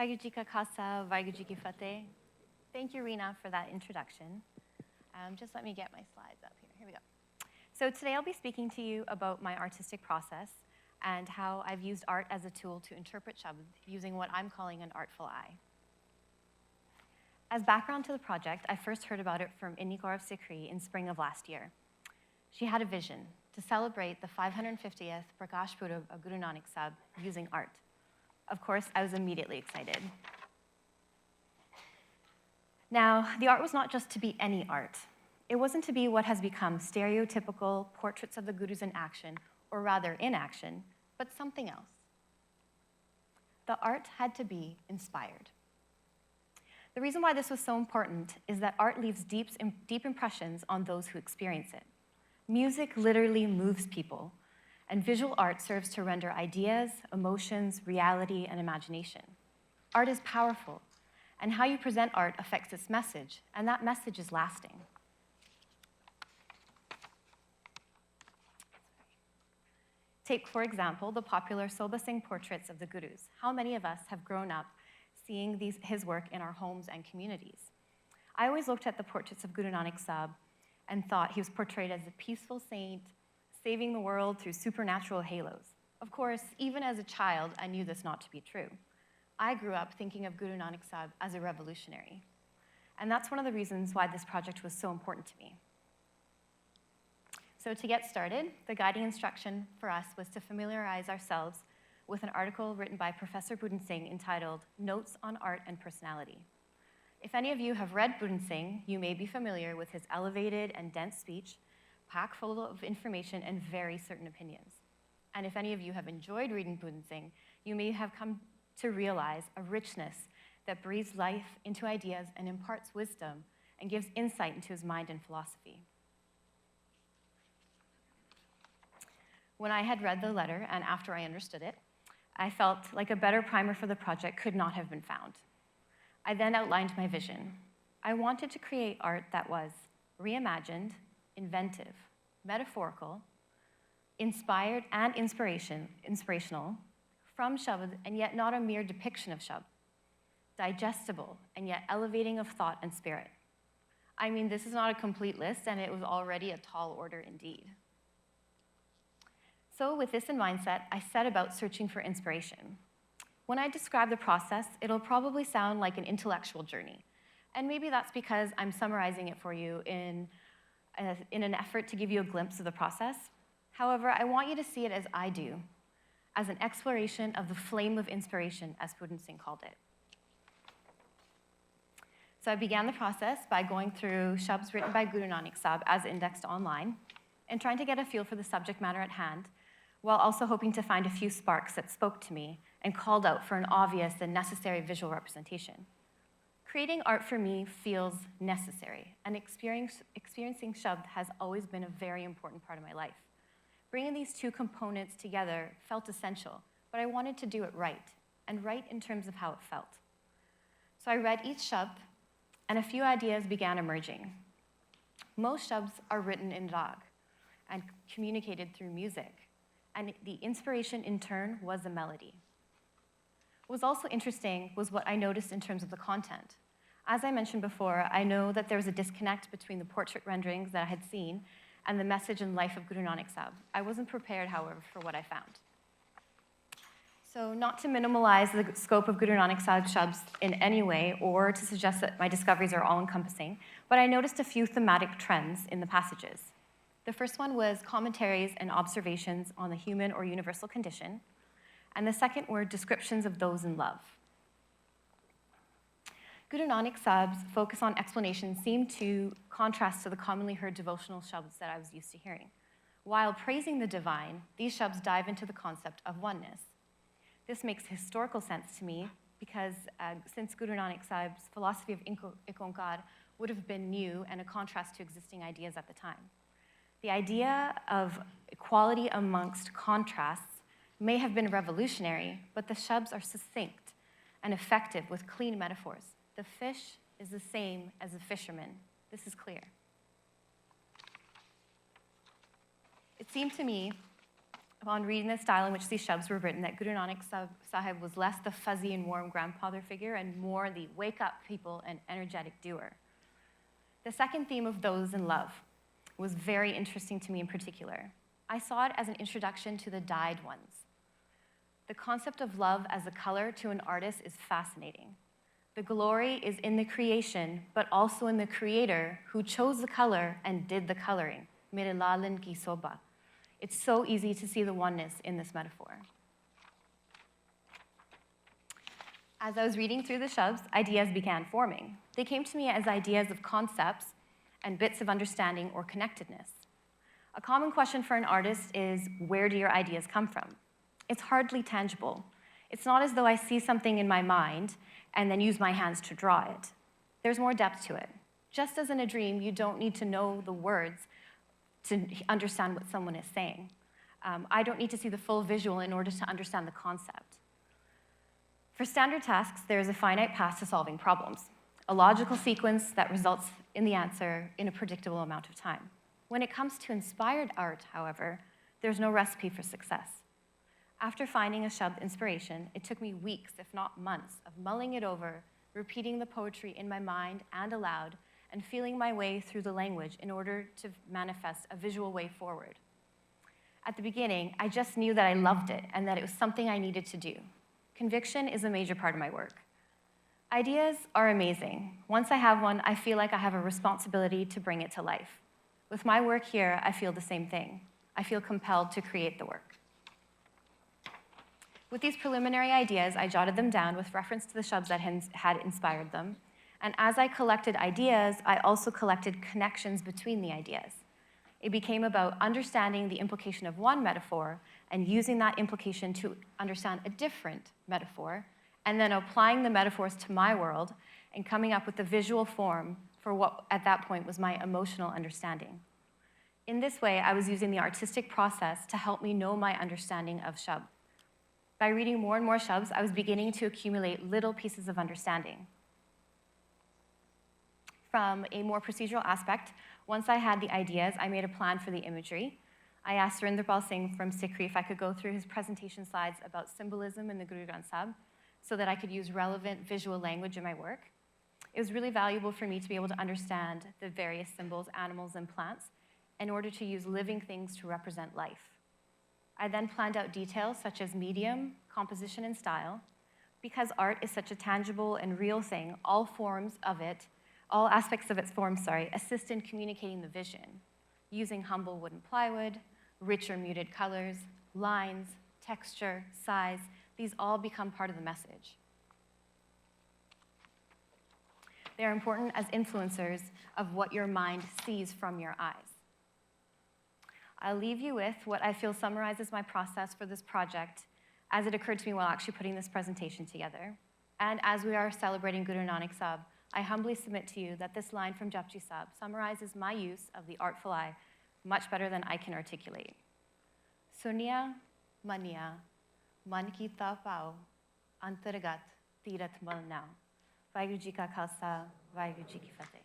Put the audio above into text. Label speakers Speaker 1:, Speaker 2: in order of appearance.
Speaker 1: Waheguru Ji Ka Khalsa, Waheguru Ji Ki Fateh. Thank you, Rena, for that introduction. Just let me get my slides up here. Here we go. So today I'll be speaking to you about my artistic process and how I've used art as a tool to interpret Sabad using what I'm calling an artful eye. As background to the project, I first heard about it from Inni Gaurav Sikri in spring of last year. She had a vision to celebrate the 550th Prakash Purab of Guru Nanak Sahib using art. Of course, I was immediately excited. Now, the art was not just to be any art. It wasn't to be what has become stereotypical portraits of the Gurus in action, or rather inaction, but something else. The art had to be inspired. The reason why this was so important is that art leaves deep impressions on those who experience it. Music literally moves people, and visual art serves to render ideas, emotions, reality, and imagination. Art is powerful, and how you present art affects its message, and that message is lasting. Take, for example, the popular Soba Singh portraits of the Gurus. How many of us have grown up seeing his work in our homes and communities? I always looked at the portraits of Guru Nanak Sahib and thought he was portrayed as a peaceful saint, saving the world through supernatural halos. Of course, even as a child, I knew this not to be true. I grew up thinking of Guru Nanak Sahib as a revolutionary. And that's one of the reasons why this project was so important to me. So to get started, the guiding instruction for us was to familiarize ourselves with an article written by Professor Budin Singh entitled Notes on Art and Personality. If any of you have read Budin Singh, you may be familiar with his elevated and dense speech, packed full of information and very certain opinions. And if any of you have enjoyed reading Budin Singh, you may have come to realize a richness that breathes life into ideas and imparts wisdom and gives insight into his mind and philosophy. When I had read the letter and after I understood it, I felt like a better primer for the project could not have been found. I then outlined my vision. I wanted to create art that was reimagined, inventive, metaphorical, inspired and inspirational from Sabad, and yet not a mere depiction of Sabad, digestible and yet elevating of thought and spirit. I mean, this is not a complete list, and it was already a tall order indeed. So with this in mindset, I set about searching for inspiration. When I describe the process, it'll probably sound like an intellectual journey. And maybe that's because I'm summarizing it for you in an effort to give you a glimpse of the process. However, I want you to see it as I do, as an exploration of the flame of inspiration, as Budin Singh called it. So I began the process by going through Shabds written by Guru Nanak Sahib as indexed online and trying to get a feel for the subject matter at hand, while also hoping to find a few sparks that spoke to me and called out for an obvious and necessary visual representation. Creating art for me feels necessary, and experiencing Shabd has always been a very important part of my life. Bringing these two components together felt essential, but I wanted to do it right, and right in terms of how it felt. So I read each Shabd, and a few ideas began emerging. Most Shabds are written in Rag and communicated through music, and the inspiration in turn was a melody. What was also interesting was what I noticed in terms of the content. As I mentioned before, I know that there was a disconnect between the portrait renderings that I had seen and the message and life of Guru Nanak Sahib. I wasn't prepared, however, for what I found. So not to minimalize the scope of Guru Nanak Sahib's Shabds in any way or to suggest that my discoveries are all-encompassing, but I noticed a few thematic trends in the passages. The first one was commentaries and observations on the human or universal condition, and the second were descriptions of those in love. Guru Nanak Sahib's focus on explanation seemed to contrast to the commonly heard devotional shabds that I was used to hearing. While praising the divine, these shabds dive into the concept of oneness. This makes historical sense to me because since Guru Nanak Sahib's philosophy of Ik Onkar would have been new and a contrast to existing ideas at the time. The idea of equality amongst contrasts may have been revolutionary, but the shabds are succinct and effective with clean metaphors. The fish is the same as the fisherman. This is clear. It seemed to me upon reading the style in which these shabds were written, that Guru Nanak Sahib was less the fuzzy and warm grandfather figure and more the wake-up people and energetic doer. The second theme of those in love was very interesting to me in particular. I saw it as an introduction to the dyed ones. The concept of love as a color to an artist is fascinating. The glory is in the creation, but also in the creator who chose the color and did the coloring. Mere lalan ki soba. It's so easy to see the oneness in this metaphor. As I was reading through the shabds, ideas began forming. They came to me as ideas of concepts and bits of understanding or connectedness. A common question for an artist is, where do your ideas come from? It's hardly tangible. It's not as though I see something in my mind and then use my hands to draw it. There's more depth to it. Just as in a dream, you don't need to know the words to understand what someone is saying. I don't need to see the full visual in order to understand the concept. For standard tasks, there is a finite path to solving problems, a logical sequence that results in the answer in a predictable amount of time. When it comes to inspired art, however, there's no recipe for success. After finding a shabd inspiration, it took me weeks, if not months, of mulling it over, repeating the poetry in my mind and aloud, and feeling my way through the language in order to manifest a visual way forward. At the beginning, I just knew that I loved it and that it was something I needed to do. Conviction is a major part of my work. Ideas are amazing. Once I have one, I feel like I have a responsibility to bring it to life. With my work here, I feel the same thing. I feel compelled to create the work. With these preliminary ideas, I jotted them down with reference to the shabds that had inspired them. And as I collected ideas, I also collected connections between the ideas. It became about understanding the implication of one metaphor and using that implication to understand a different metaphor, and then applying the metaphors to my world and coming up with the visual form for what at that point was my emotional understanding. In this way, I was using the artistic process to help me know my understanding of shabd. By reading more and more shabds, I was beginning to accumulate little pieces of understanding. From a more procedural aspect, once I had the ideas, I made a plan for the imagery. I asked Surinder Singh from Sikri if I could go through his presentation slides about symbolism in the Guru Granth Sahib so that I could use relevant visual language in my work. It was really valuable for me to be able to understand the various symbols, animals, and plants in order to use living things to represent life. I then planned out details such as medium, composition, and style. Because art is such a tangible and real thing, all aspects of its form, assist in communicating the vision, using humble wooden plywood, rich or muted colors, lines, texture, size. These all become part of the message. They are important as influencers of what your mind sees from your eyes. I'll leave you with what I feel summarizes my process for this project as it occurred to me while actually putting this presentation together. And as we are celebrating Guru Nanak Sahib, I humbly submit to you that this line from Japji Sahib summarizes my use of the artful eye much better than I can articulate. Sunya mania, man ki ta pao, antargat, tirat mal now. Vaheguru ji ka khalsa, Vaheguru ji ki fateh.